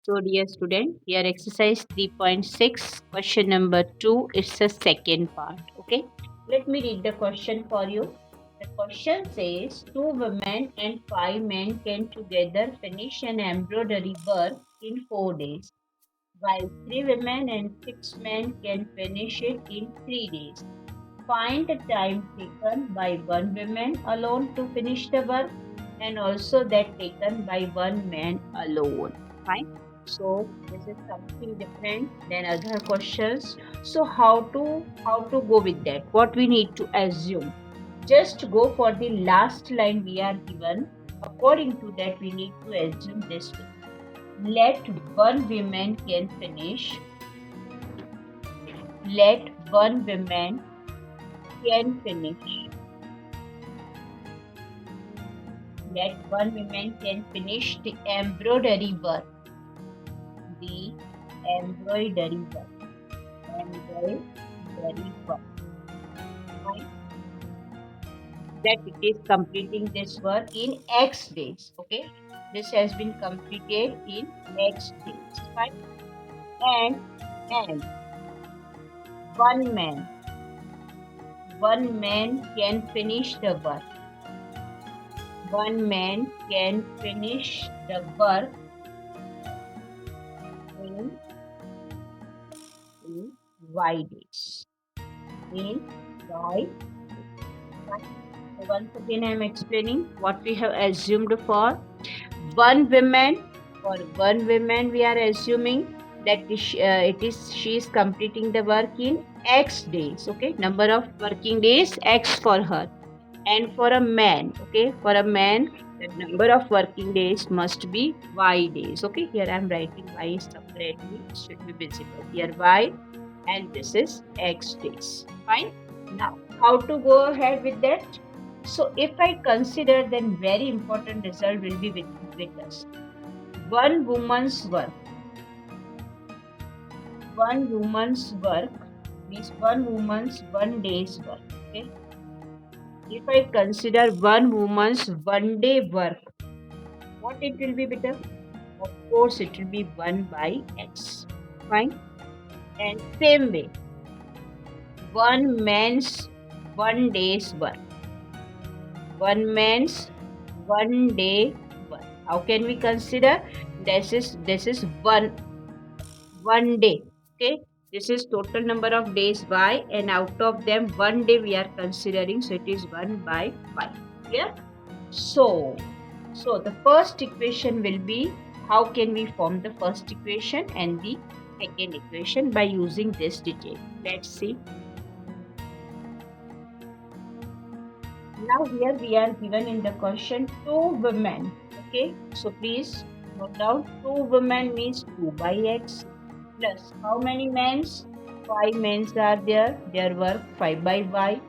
So, dear student, here exercise 3.6, question number 2. It's the second part. Okay, let me read the question for you. The question says, two women and five men can together finish an embroidery work in 4 days, while three women and six men can finish it in 3 days. Find the time taken by one woman alone to finish the work and also that taken by one man alone. Fine. So this is something different than other questions. So how to go with that? What we need to assume? Just go for the last line we are given. According to that, we need to assume this way. Let one woman can finish. Let one woman can finish. Let one woman can finish the embroidery work. The embroidery work. Embroidery work. Right? That it is completing this work in X days. Okay. This has been completed in X days. Fine. And one man. One man can finish the work. One man can finish the work in Y days. In Y days. So once again, I am explaining what we have assumed for one woman. For one woman, we are assuming that she is completing the work in X days. Okay, number of working days X for her, and for a man. Okay, for a man, the number of working days must be Y days. Okay, here I am writing Y separately. It should be visible here Y, and this is X days. Fine. Now, how to go ahead with that? So, if I consider, then very important result will be with us. One woman's work. One woman's work means one woman's 1 day's work. Okay. If I consider one woman's 1 day work, what it will be better? Of course, it will be 1 by X. Fine. And same way, one man's 1 day's work. One man's 1 day work. How can we consider? This is one day. Okay. This is total number of days Y, and out of them 1 day we are considering. So it is 1 by 5. Yeah. So the first equation will be, how can we form the first equation and the second equation by using this detail. Let's see. Now here we are given in the question two women. Okay, so please note down, two women means 2 by X plus how many men's? 5 men's are there. Their work 5 by Y,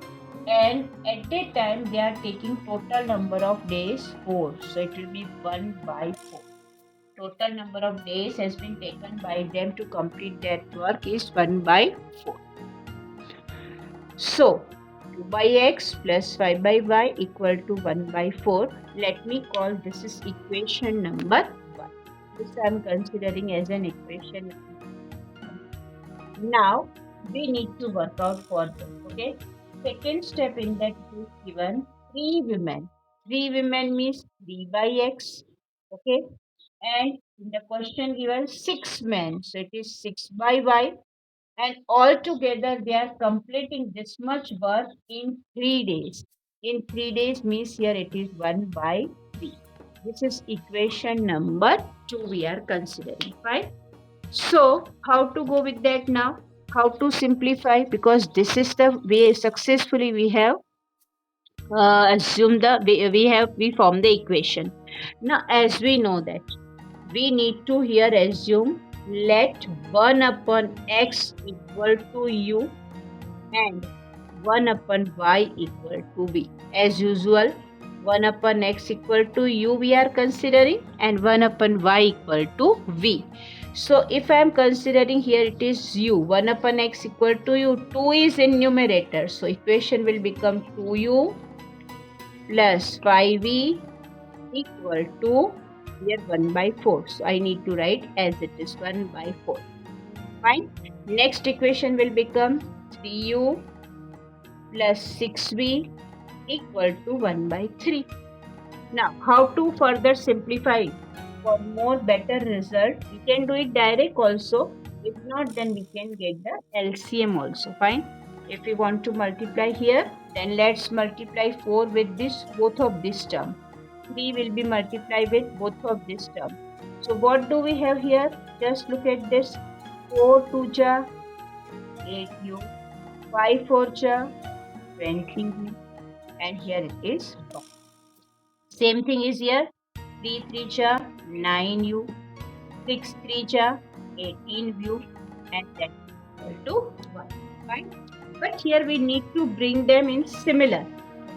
and at that time they are taking total number of days 4. So it will be 1 by 4. Total number of days has been taken by them to complete that work is 1 by 4. So 2 by X plus 5 by Y equal to 1 by 4. Let me call this is equation number 1. This I am considering as an equation. Now we need to work out for this. Okay. Second step in that is given 3 women. 3 women means 3 by X. Okay. And in the question given 6 men. So it is 6 by Y. And all together they are completing this much work in 3 days. In 3 days means here it is 1 by 3. This is equation number 2 we are considering. Fine. So how to go with that now? How to simplify? Because this is the way successfully we have assumed we form the equation. Now as we know that we need to here assume let 1 upon x equal to u and 1 upon y equal to v. As usual, 1 upon x equal to u we are considering and 1 upon y equal to v. So if I am considering here it is u, 1 upon x equal to u, 2 is in numerator. So equation will become 2u plus 5v equal to here 1 by 4. So I need to write as it is 1 by 4. Fine. Next equation will become 3u plus 6v equal to 1 by 3. Now, how to further simplify for more better result? We can do it direct also. If not, then we can get the LCM also. Fine. If we want to multiply here, then let's multiply 4 with this both of this term. 3 will be multiplied with both of this term. So what do we have here? Just look at this. 4 2 ja 8u, 5 4 ja 20u, and here it is 1. Same thing is here. 3 3 ja 9u, 6 3 ja 18u, and that is equal to 1. Fine. But here we need to bring them in similar.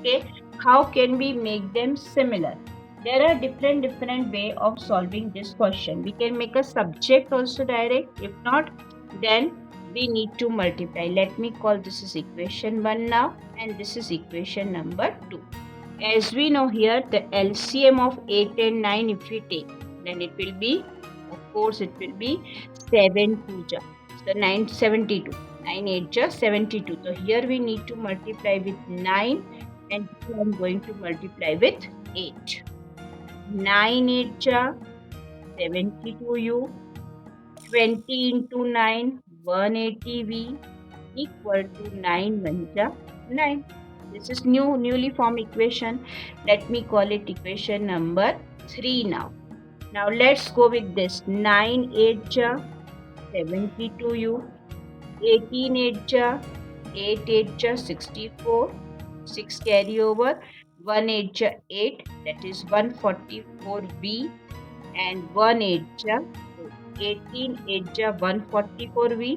Okay. How can we make them similar? There are different way of solving this question. We can make a subject also direct. If not, then we need to multiply. Let me call this is equation 1 now, and this is equation number 2. As we know here, the LCM of 8 and 9 if we take, then it will be, of course, it will be 7 2 ja. So 9 72. 9 8 ja 72. So here we need to multiply with 9, and here I am going to multiply with 8. 9 8 ja 72u, 20 into 9 180v equal to 9 1 ja 9. This is newly formed equation. Let me call it equation number 3 now. Now let's go with this. 9 8 ja 72u, 18 8 ja 8 8 ja 64, 6 carry over, 1 8 ja 8, that is 144v, and 1 8 ja 18 8 ja 144v,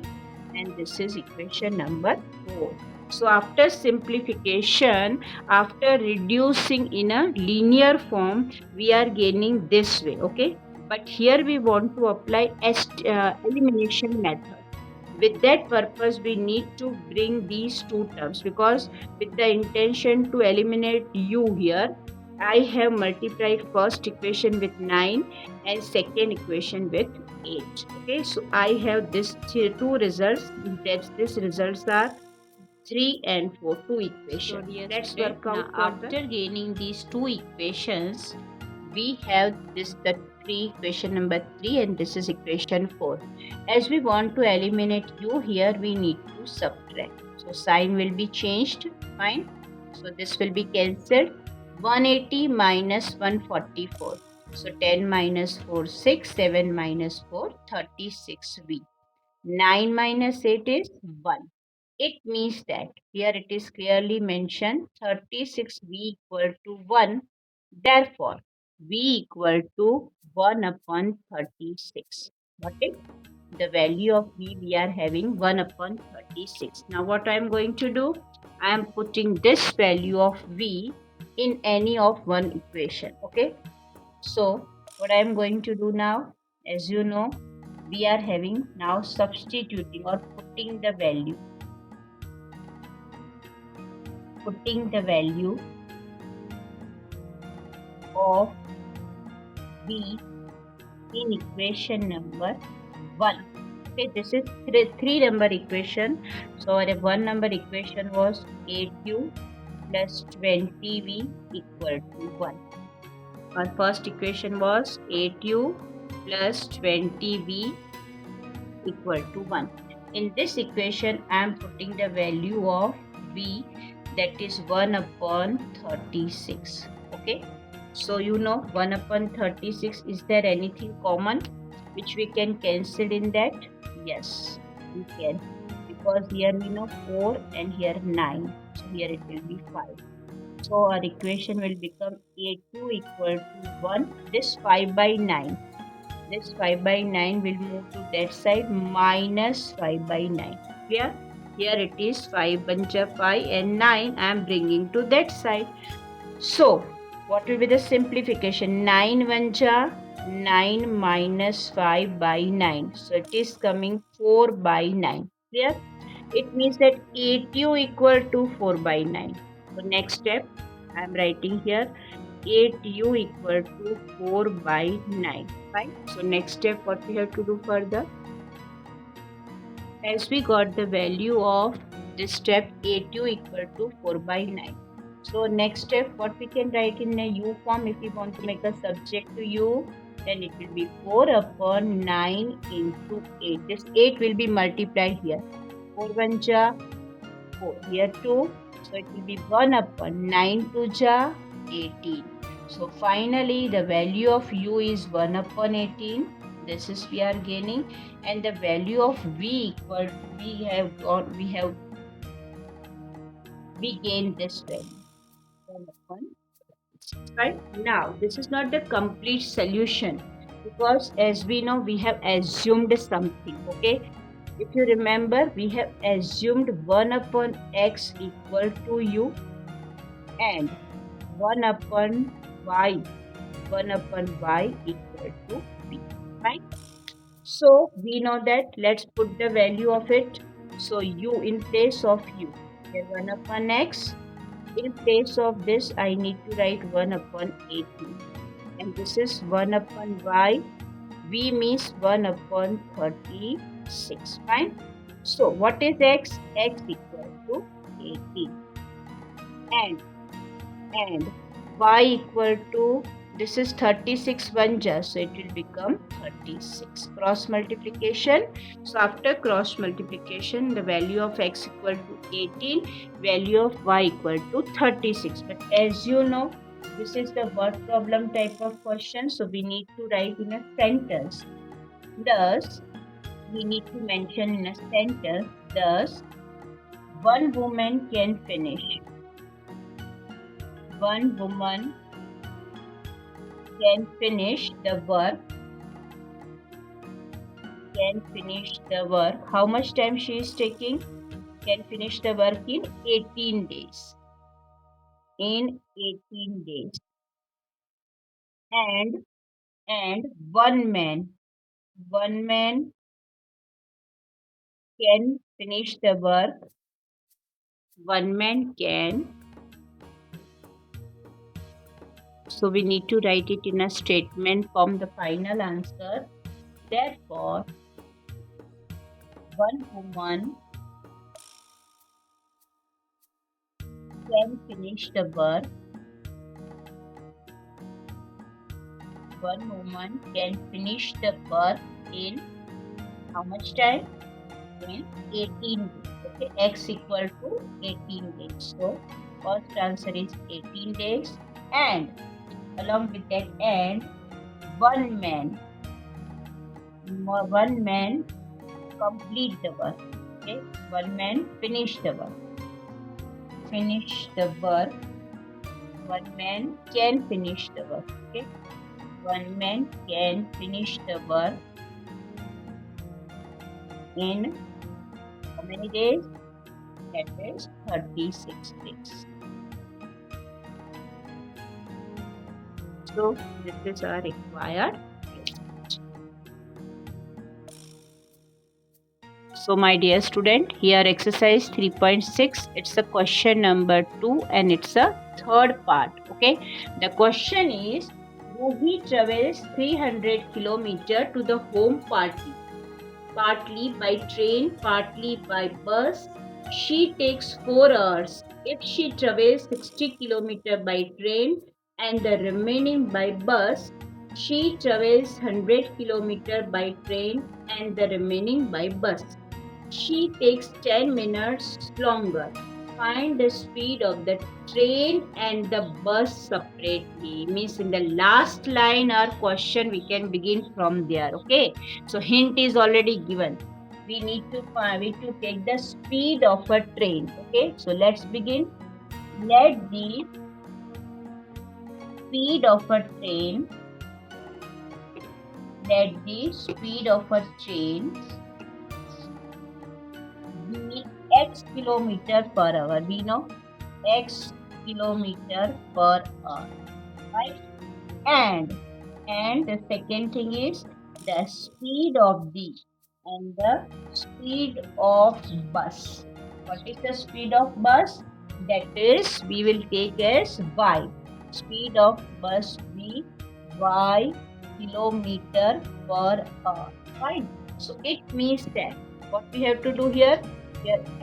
and this is equation number 4. So after simplification, after reducing in a linear form, we are gaining this way, okay? But here we want to apply elimination method. With that purpose, we need to bring these two terms, because with the intention to eliminate u here, I have multiplied first equation with 9 and second equation with 8. Okay, so I have this two results. These results are 3 and 4, two equations. So let's work out after gaining these two equations. We have this the equation number 3, and this is equation 4. As we want to eliminate u here, we need to subtract. So sign will be changed. Fine. So this will be cancelled. 180 minus 144. So 10 minus 4 6, 7 minus 4 36v. 9 minus 8 is 1. It means that here it is clearly mentioned 36v equal to 1. Therefore, v equal to 1 upon 36. What is the value of v? We are having 1 upon 36. Now what I am going to do? I am putting this value of v in any of one equation. Okay. So what I am going to do now, as you know, we are having now substituting or putting the value of v in equation number 1. Okay, this is three number equation. So our 1 number equation was 8u plus 20v equal to 1. Our first equation was 8u plus 20v equal to 1. In this equation, I am putting the value of v, that is 1 upon 36. Okay. So you know 1 upon 36. Is there anything common which we can cancel in that? Yes, we can. Because here we know 4 and here 9. So here it will be 5. So our equation will become 8u equal to 1. This 5 by 9. This 5 by 9 will move to that side, minus 5 by 9. Clear? Here it is 5 buncha 5 and 9 I am bringing to that side. So what will be the simplification? 9 buncha 9 minus 5 by 9. So it is coming 4 by 9. Clear? It means that 8u equal to 4 by 9. So next step I am writing here 8u equal to 4 by 9. Fine. So next step, what we have to do further? As we got the value of this step 8u equal to 4 by 9. So next step, what we can write in a u form, if we want to make a subject to u, then it will be 4 upon 9 into 8. This 8 will be multiplied here. 4 1 ja 4. Here 2. So it will be 1 upon 9 2 ja 18. So finally the value of u is 1 upon 18. This is we are gaining, and the value of v equal we gain this value 1 upon. Right now this is not the complete solution, because as we know we have assumed something. Okay, if you remember, we have assumed 1 upon x equal to u and 1 upon y equal to b. Right? So we know that. Let's put the value of it. So u in place of u, here 1 upon x. In place of this, I need to write 1 upon 18. And this is 1 upon y. V means 1 upon 36. Fine. So what is x? X equal to 18. And y equal to, this is 36 1 just, so it will become 36. Cross multiplication. So after cross multiplication, the value of x equal to 18, value of y equal to 36. But as you know, this is the word problem type of question, so we need to write in a sentence. Thus, we need to mention in a sentence, thus, one woman can finish. One woman can finish the work. How much time she is taking? Can finish the work in 18 days. In 18 days. And one man can finish the work. One man can. So we need to write it in a statement form, the final answer. Therefore, one woman can finish the work. One woman can finish the work in how much time? In 18 days. Okay, x equal to 18 days. So first answer is 18 days, and along with that, and one man complete the work. Okay, one man finish the work. One man can finish the work. Okay, one man can finish the work in how many days? That is 36 days. So this is our required. So my dear student, here exercise 3.6, it's a question number 2 and it's a third part. Okay, the question is, Rohi travels 300 km to the home party, partly by train, partly by bus. She takes 4 hours. If she travels 60 km by train and the remaining by bus, she travels 100 km by train and the remaining by bus. She takes 10 minutes longer. Find the speed of the train and the bus separately. Means in the last line our question, we can begin from there. Okay. So hint is already given. We need to take the speed of a train. Okay. So let's begin. Let the speed of a train. Be x kilometer per hour. We know x kilometer per hour, right? And the second thing is the speed of bus. What is the speed of bus? That is, we will take as y. speed of bus be y kilometer per hour. Fine. So it means that what we have to do here,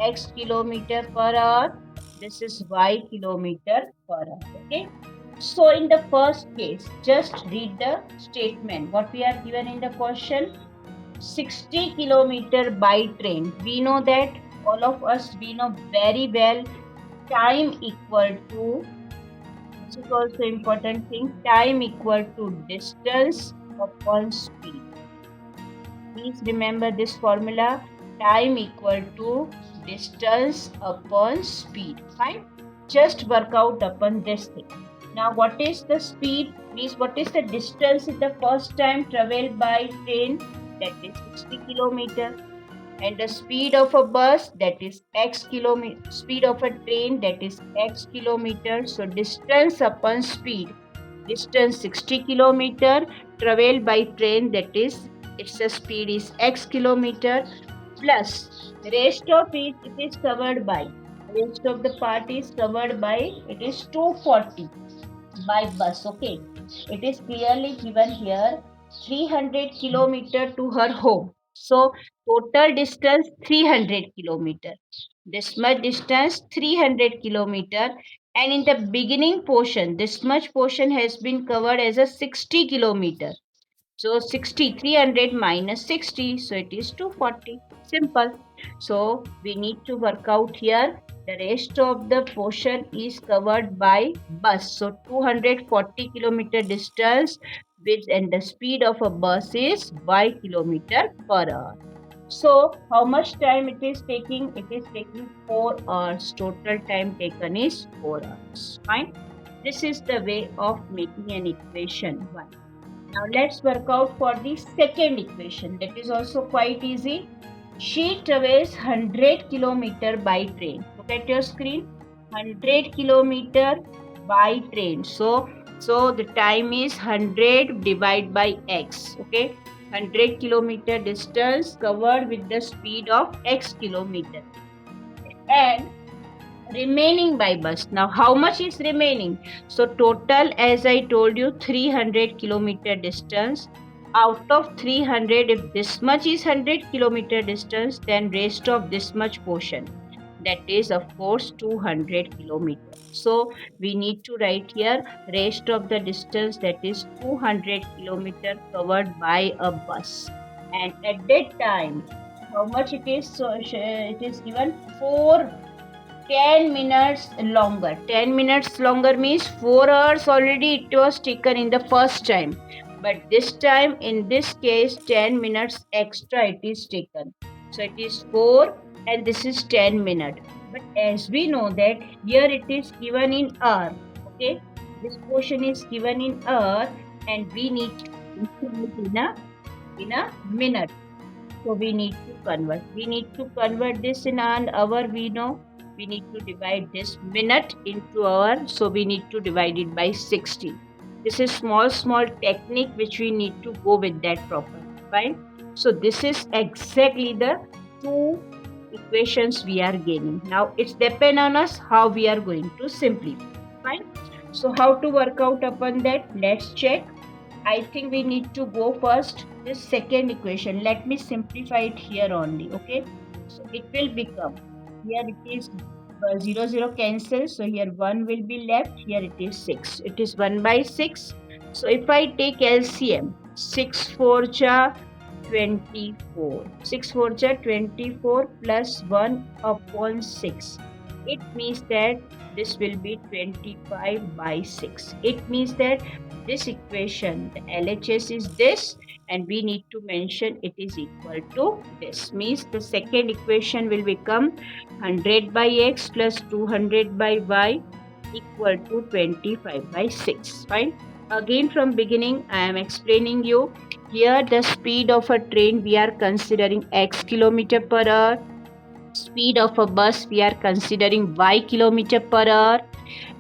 x kilometer per hour, this is y kilometer per hour. Okay. So in the first case, just read the statement. What we are given in the question, 60 kilometer by train. We know that all of us, we know very well time equal to, this is also important thing, time equal to distance upon speed. Please remember this formula, time equal to distance upon speed. Fine. Just work out upon this thing. Now what is the speed? Means what is the distance in the first time traveled by train? That is 60 kilometer. And the speed of a bus, that is x kilometer, speed of a train, that is x kilometer. So distance upon speed, distance 60 kilometer traveled by train, that is its speed is x kilometer, plus rest of it is covered by, rest of the part is covered by, it is 240 by bus. Okay, it is clearly given here 300 kilometer to her home. So total distance 300 kilometer. This much distance 300 kilometer, and in the beginning portion, this much portion has been covered as a 60 kilometer. So 60, 300 minus 60, so it is 240. Simple. So we need to work out here. The rest of the portion is covered by bus. So 240 kilometer distance with, and the speed of a bus is y kilometer per hour. So how much time it is taking? It is taking 4 hours. Total time taken is 4 hours. Fine. This is the way of making an equation 1. Now let's work out for the second equation. That is also quite easy. She travels 100 kilometer by train. Look at your screen. 100 kilometer by train. So the time is 100 divided by x. Okay. 100 kilometer distance covered with the speed of x kilometer. And remaining by bus. Now how much is remaining? So total, as I told you, 300 kilometer distance. Out of 300, if this much is 100 kilometer distance, then rest of this much portion, that is of course 200 kilometers. So we need to write here rest of the distance, that is 200 kilometers covered by a bus. And at that time, how much it is? So it is given 10 minutes longer. 10 minutes longer means 4 hours already it was taken in the first time. But this time, in this case, 10 minutes extra it is taken. So it is 4 and this is 10 minutes. But as we know that here it is given in hour. Okay, this portion is given in hour and we need to include in a minute. So we need to convert. We need to convert this in an hour. We know we need to divide this minute into hour. So we need to divide it by 60. This is small technique which we need to go with that proper. Fine. So this is exactly the two equations we are gaining. Now it's depend on us how we are going to simplify. Fine. So how to work out upon that? Let's check. I think we need to go first this second equation. Let me simplify it here only. Okay. So it will become, here it is 0 0 cancel, so here 1 will be left, here it is 6, it is 1 by 6. So if I take LCM, 6 4 ja 24, 6 4 ja 24 plus 1 upon 6, it means that this will be 25 by 6. It means that this equation, the LHS is this, and we need to mention it is equal to this. Means the second equation will become 100 by x plus 200 by y equal to 25 by 6. Fine. Again from beginning I am explaining you. Here the speed of a train we are considering x kilometer per hour. Speed of a bus we are considering y kilometer per hour.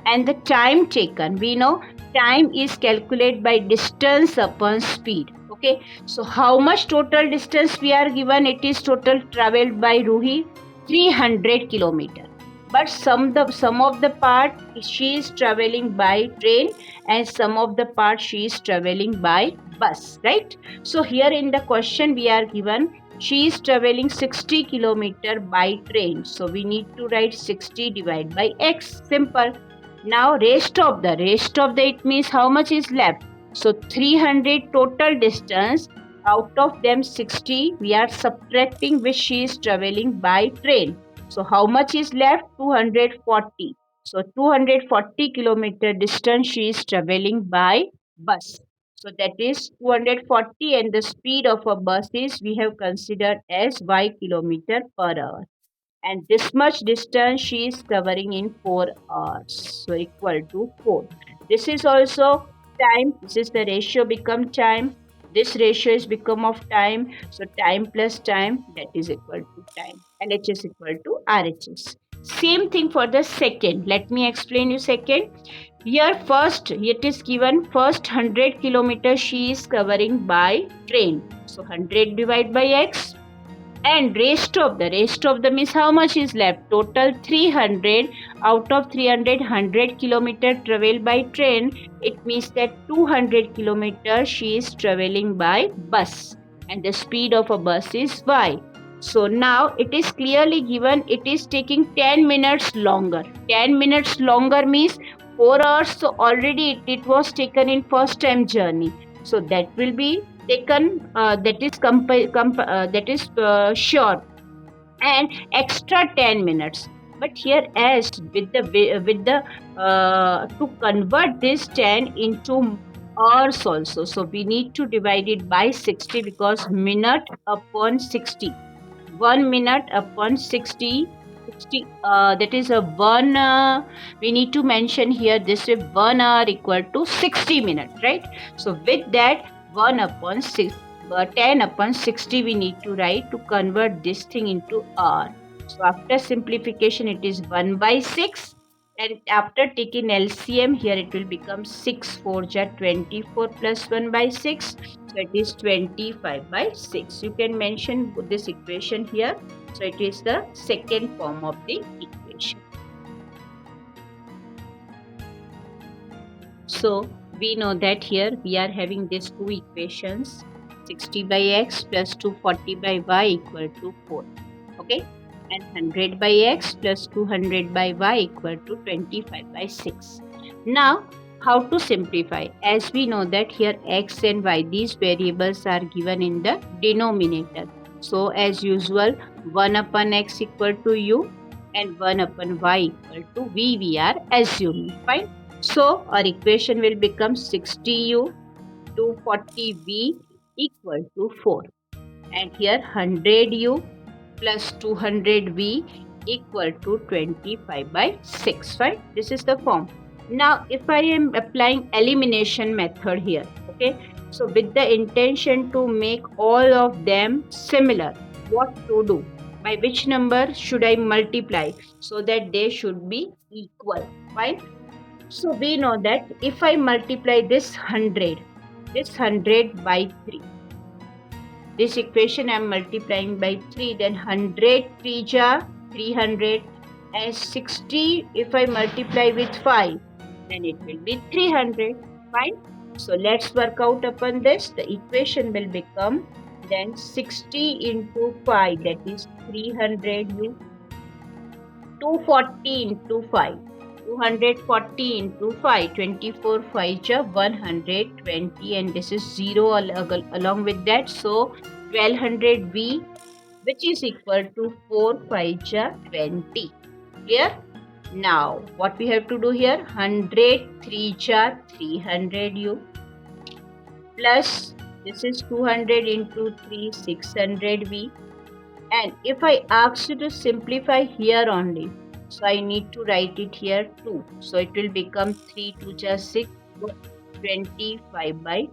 And the time taken, we know time is calculated by distance upon speed. Okay, so how much total distance we are given? It is total traveled by Ruhi 300 kilometer. but some of the part she is traveling by train and some of the part she is traveling by bus, right? So here in the question we are given she is traveling 60 kilometer by train, so we need to write 60 divided by x. Simple. Now rest of the it means how much is left. So 300 total distance, out of them 60 we are subtracting which she is traveling by train. So how much is left? 240. So 240 kilometer distance she is traveling by bus. So that is 240 and the speed of a bus is we have considered as y kilometer per hour. And this much distance she is covering in 4 hours. So equal to 4. This is also time. This is the ratio become time. This ratio is become of time. So time plus time, that is equal to time. LHS equal to RHS. Same thing for the second. Let me explain you second. Here first it is given first 100 kilometers she is covering by train. So 100 divided by x, and rest of the means how much is left. Total 300. Out of 300, 100 kilometer travel by train, it means that 200 kilometer she is traveling by bus and the speed of a bus is y. So now it is clearly given it is taking 10 minutes longer. 10 minutes longer means 4 hours, so already it was taken in first time journey, so that will be taken, that is sure, and extra 10 minutes. But here as with the to convert this 10 into hours also, so we need to divide it by 60 because minute upon 60, 1 minute upon 60, 60, that is a 1, we need to mention here this way 1 hour equal to 60 minutes, right? So with that 1 upon 6, 10 upon 60 we need to write to convert this thing into hour. So after simplification it is 1 by 6, and after taking LCM here it will become 6 4 ja 24 plus 1 by 6, so it is 25 by 6. You can mention this equation here. So it is the second form of the equation. So we know that here we are having these two equations, 60 by x plus 240 by y equal to 4. Okay, and 100 by x plus 200 by y equal to 25 by 6. Now how to simplify? As we know that here x and y, these variables are given in the denominator. So as usual 1 upon x equal to u and 1 upon y equal to v we are assuming. Fine. So our equation will become 60u 240v equal to 4, and here 100u plus 200v equal to 25 by 6. Fine. This is the form. Now if I am applying elimination method here, okay, so with the intention to make all of them similar, what to do? By which number should I multiply so that they should be equal? Fine. So we know that if I multiply this 100 by 3, this equation I am multiplying by 3, then 100 3 ja 300, and 60 if I multiply with 5, then it will be 300. Fine. So let's work out upon this. The equation will become then 60 into 5, that is 300 u, 240 into 5, 240 into 5, 24 5 ja 120, and this is 0 along with that. So 1200v, which is equal to 4 5 ja 20. Clear? Now what we have to do here? 100 3 ja 300u plus this is 200 into 3 600v, and if I ask you to simplify here only, so I need to write it here 2. So it will become 3 2 ja 6, 25 by 2.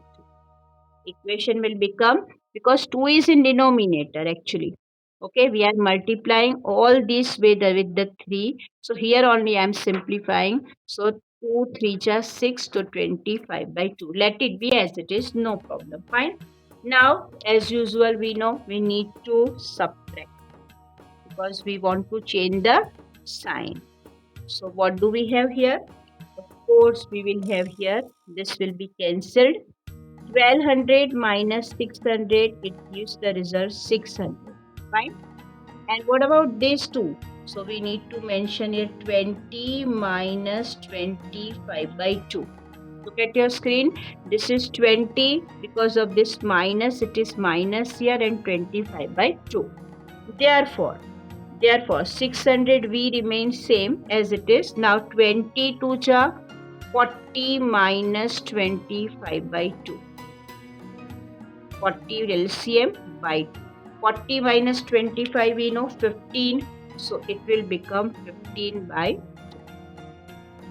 Equation will become, because 2 is in denominator actually. Okay, we are multiplying all this with the 3. So here only I am simplifying. So 2 3 ja 6 to 25 by 2. Let it be as it is, no problem. Fine. Now as usual we know we need to subtract because we want to change the sign. So what do we have here? Of course, we will have here, this will be cancelled. 1200 minus 600, it gives the result 600. Fine. And what about these two? So we need to mention here 20 minus 25 by 2. Look at your screen. This is 20. Because of this minus, it is minus here, and 25 by 2. Therefore, 600V remains same as it is. Now 20 to 40 minus 25 by 2. 40 LCM by 2. 40 minus 25, we know 15. So it will become 15 by 2.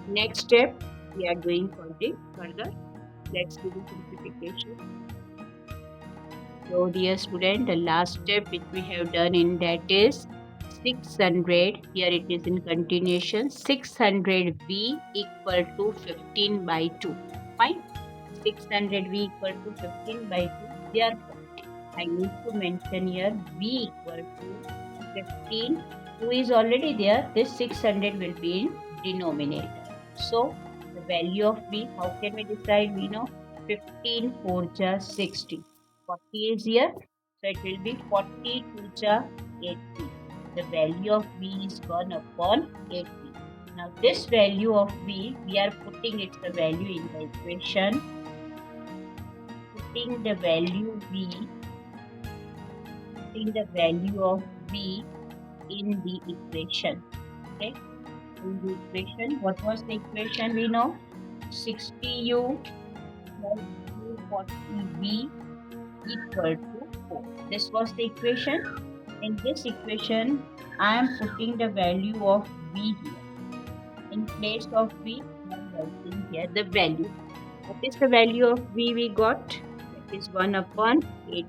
Next step, we are doing further. Let's do the simplification. So dear student, the last step which we have done in that is 600. Here it is in continuation. 600V equal to 15 by 2. Fine. 600V equal to 15 by 2. Therefore, I need to mention here V equal to 15. 2 is already there. This 600 will be in denominator. So, the value of V, how can we decide? We know 15 4 ja 60. 40 is here. So, it will be 40 2 ja 80. The value of V is 1 upon 80. Now, this value of V, we are putting its the value in the equation. Putting the value of V in the equation. Okay. In the equation, what was the equation? We know 60U plus 240V equal to 4. This was the equation. In this equation, I am putting the value of V here. In place of V, I am writing here the value. What is the value of V we got? That is 1 upon 80.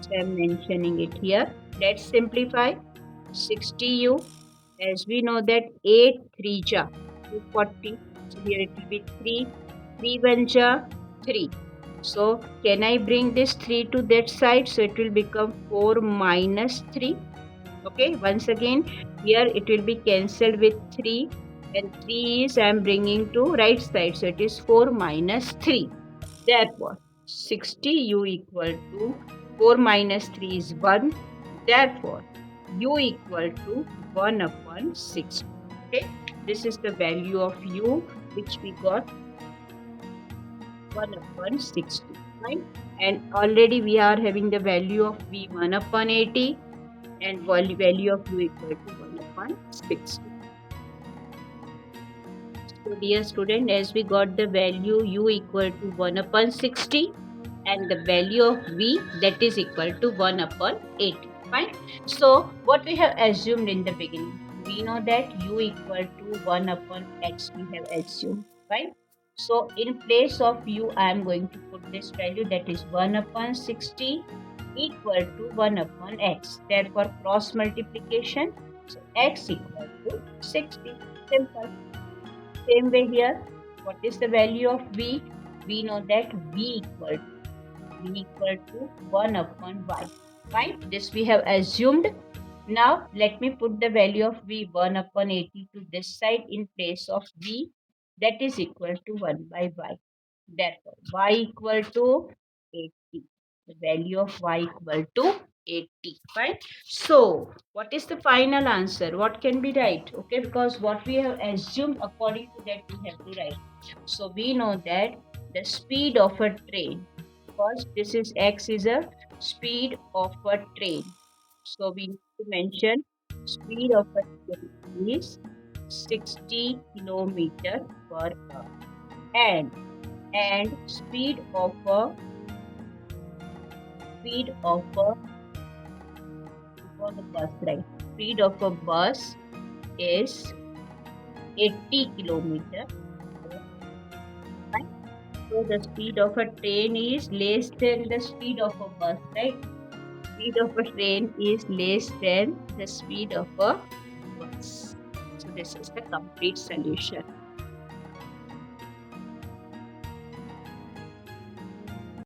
So I am mentioning it here. Let's simplify. 60U, as we know that 8 3 ja 240. So here it will be 3. 3 1 ja 3. So can I bring this 3 to that side? So it will become 4 minus 3. Okay, once again here it will be cancelled with 3, and 3 is I am bringing to right side. So it is 4 minus 3. Therefore 60U equal to 4 minus 3 is 1. Therefore U equal to 1 upon 60. Okay, this is the value of U which we got, 1 upon 60. Right? And already we are having the value of V 1 upon 80 and value of U equal to 1 upon 60. So dear student, as we got the value U equal to 1 upon 60 and the value of V, that is equal to 1 upon 80. Fine. So what we have assumed in the beginning, we know that U equal to 1 upon X we have assumed. Right. So in place of U, I am going to put this value, that is 1 upon 60 equal to 1 upon X. Therefore cross multiplication. So X equal to 60. Simple. Same way here, what is the value of V? We know that V equal to 1 upon Y. Right? This we have assumed. Now let me put the value of V 1 upon 80 to this side in place of V, that is equal to 1 by Y. Therefore Y equal to 80. The value of Y equal to 80. Right? So what is the final answer? What can be right? Okay, because what we have assumed, according to that we have to write. So we know that the speed of a train, because this is X is a speed of a train. So we need to mention speed of a train is 60 kilometer per hour, and speed of a for the bus, right? Speed of a bus is 80 kilometer. Right? So the speed of a train is less than the speed of a bus, right? Speed of a train is less than the speed of a bus. So this is the complete solution.